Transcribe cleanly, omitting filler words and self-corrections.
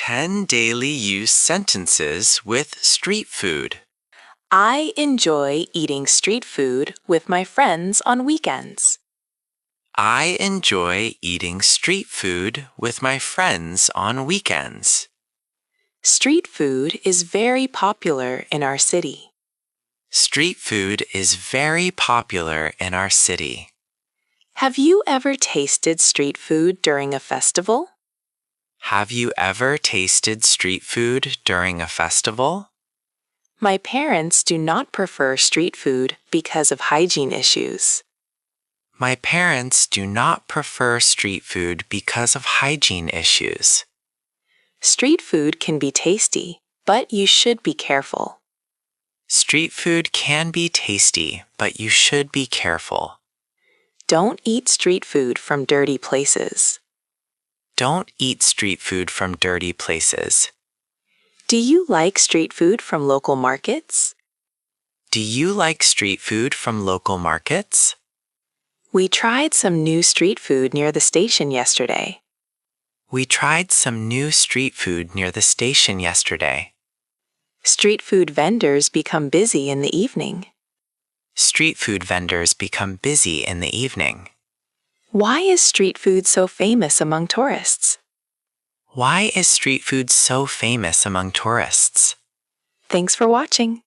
10 daily use sentences with street food. I enjoy eating street food with my friends on weekends. I enjoy eating street food with my friends on weekends. Street food is very popular in our city. Street food is very popular in our city. Have you ever tasted street food during a festival? Have you ever tasted street food during a festival? My parents do not prefer street food because of hygiene issues. My parents do not prefer street food because of hygiene issues. Street food can be tasty, but you should be careful. Street food can be tasty, but you should be careful. Don't eat street food from dirty places. Don't eat street food from dirty places. Do you like street food from local markets? Do you like street food from local markets? We tried some new street food near the station yesterday. We tried some new street food near the station yesterday. Street food vendors become busy in the evening. Street food vendors become busy in the evening. Why is street food so famous among tourists? Why is street food so famous among tourists? Thanks for watching.